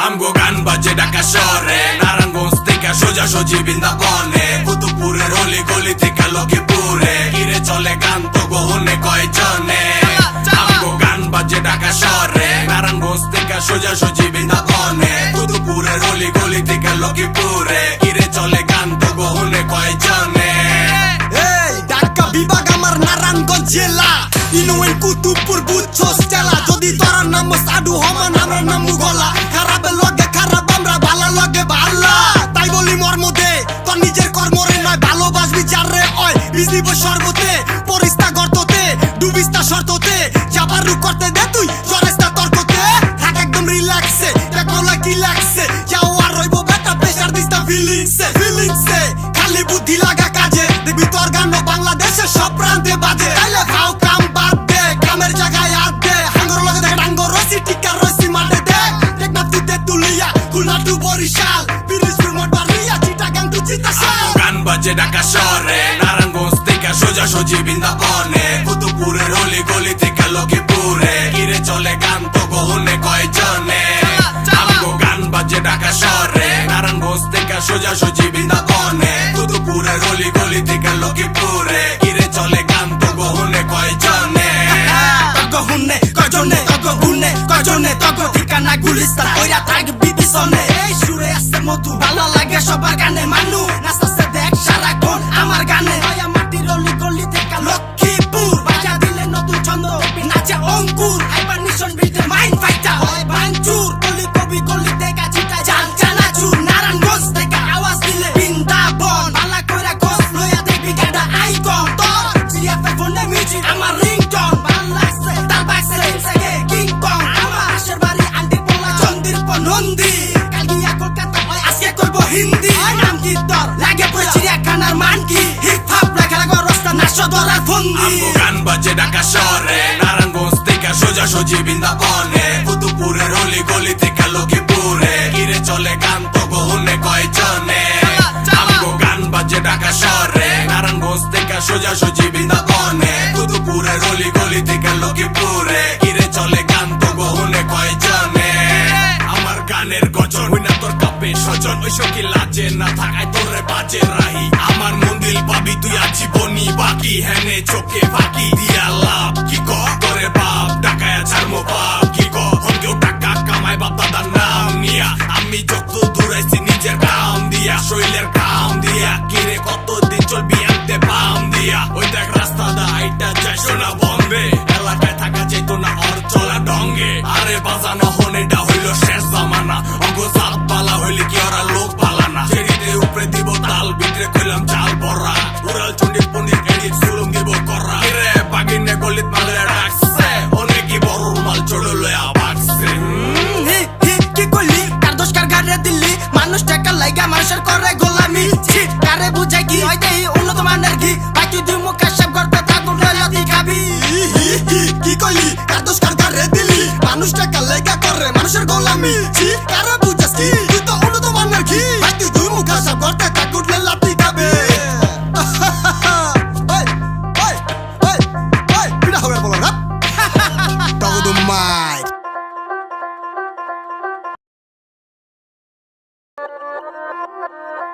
আমগো গান বাজে ঢাকা শহরে, নারায়ণগঞ্জ থেকে সোজাসুজি বৃন্দাবনে, কুতুবপুরের অলি গলি থেকে লক্ষ্মীপুরে, কিরে চলে গান তো গহনে কয়জনে। আমগো গান বাজে ঢাকা শহরে, নারায়ণগঞ্জ থেকে সোজাসুজি বৃন্দাবনে, কুতুবপুরের অলি গলি থেকে লক্ষ্মীপুরে, কিরে চলে গান তো গহনে কয়জনে। ঢাকা বিভাগ আমার নারায়ণগঞ্জ জেলা, ইনোয়েন কুতুবপুর বুঝছস চেলা। যদি তোর নাম সাধু হমান আমার নাম গলা, খারাপের লগে খারাপ আমরা ভালো লগে ভালা। তাই বলি মর্মদে তোর নিজের কর্মরে নয়, ভালোবাসবি যারে ওই বিজিব সর্বতে, পরিস্তা গর্ততে ডুবিস্তা শর্ততে, চাপারু করতে দে তুই জরেস্তা তর্কতে। থাক একদম রিল্যাক্সে, দেখো কি লাগছে, যাও আর রইব বেটা প্রেসার দিস্তা ফিলিংসে ফিলিংসে। খালি বুদ্ধি লাগা কাজে, দেখবি তোর গান বাংলাদেশে সব প্রান্তে বাজে। তাইলে খাও কাম বাদ দে, কামের জায়গায় হাত দে, হাঙ্গর লগে দেখ ডাঙ্গর রসি টিকা রসি মাঠে দে। টেকনাফ তুই তেতুলিয়া, খুলনা টু বরিশাল, পিরিজপুর মঠবাড়িয়া, চিটাগাং টু চিতাশাল। গান বাজে ঢাকা শহরে, নারায়ণগঞ্জ থেকে সোজাসুজি বৃন্দাবনে, কুতুবপুরের অলি গলি থেকে লক্ষ্মীপুরে, কিরে চলে গান তো গহনে কয়জনে। আমগো গান বাজে ঢাকা শহরে, নারায়ণগঞ্জ থেকে সোজাসুজি বৃন্দাবনে, কুতুবপুরের অলি গলি থেকে লক্ষ্মীপুরে, কিরে চলে গান তো গহনে কয়জনে। গহনে কয়জনে, গহনে কয়জনে, তগ ঠিকানা গুলিস্তান ওইরা থাকবি পিছনে। এই সুরে আসছে মধু, ভালো লাগে সবার গানে, মানু নাচতেছে দেখ সারাক্ষণ আমার গানে। মাটির অলি গলি থেকে লক্ষ্মীপুর, বাজা দিলে নতুন ছন্দ নাচে অঙ্কুর। হাইপার নিশন বিটে মাইন্ড ফাইটার হয় ভাঙচুর, গলি কবি গলি থেকে চিতা জান চানাচুর। নারায়ণগঞ্জ থেকে আওয়াজ দিলে বৃন্দাবন, বালা কইরা গছ লইয়া দেখবি গাডা আইকন। তোর জিএফএ ফোনে মিউজিক আমার রিংটন, ভাল লাগছে তার বাক্সে রিংসে কিং কং। আমার আশের বাড়ি আন্টি পোলা চন্দির নন্দী, কালগিয়া কলকাতা হয় আজকে করবো হিন্দি। নাম কি তোর লাগে পুরো চিড়িয়াখানার মান কি, হিপ হপ লেখা লাগো রাস্তা নাচ ধরার ফন্দি। আমগো গান বাজে ঢাকা শহরে, নারায়ণগঞ্জ থেকে সোজাসুজি বৃন্দাবনে, কুতুবপুরের অলি গলি থেকে লক্ষ্মীপুরে, কিরে চলে গান তো গহনে কয়জনে। আমগো গান বাজে ঢাকা শহরে, নারায়ণগঞ্জ থেকে সোজাসুজি বৃন্দাবনে, কুতুবপুরের অলি গলি থেকে লক্ষ্মীপুরে, কিরে চলে গান তো গহনে কয়জনে। আমার গানের গজন হইনা তোর কাপে স্বজন, ওই সকি লাজে না থাকায় তোরে বাজে রাহি। আমার মন্দির পাবি তুই আজীবনী বাকি, হেনে চোখে ফাঁকি দিয়া লাভ কি করে বাপ, টাকায় ছাড়মো বাপ কি কেউ টাকা কামায় বাপ দাদার নাম নিয়া। আমি যত দূরাইছি নিজের কাম দিয়া, শৈলের কাম দিয়া, কিরে কতদিন চলবি আনতে পাম দিয়া। ওই দেখ রাস্তা দা আইটা যায় শোনা বন্ধে, এলাকায় থাকা যেত না ওর চলা ঢঙ্গে। আরে বাজানো হনেটা হইল শেষ জামানা, অঙ্গ সাত পালা হইলে কি ওরা লোক পালানা। চেরিতে উপরে দিব তাল, ভিতরে কইলাম চাল বড়া, উড়াল চন্ডি পন্ডিত এডিট সুলুম দিব করা। রে বাগিনে গলিত মালে রাখছে, অনেকই বড় মাল চড়ে লয়া বাগছে। কি কইলি কার দোষ কার গাড়ে দিল্লি, মানুষ টাকা লাইগা মানুষের করে গোলামি। কারে বুঝাই কি হয় দেই উন্নত মানের কি,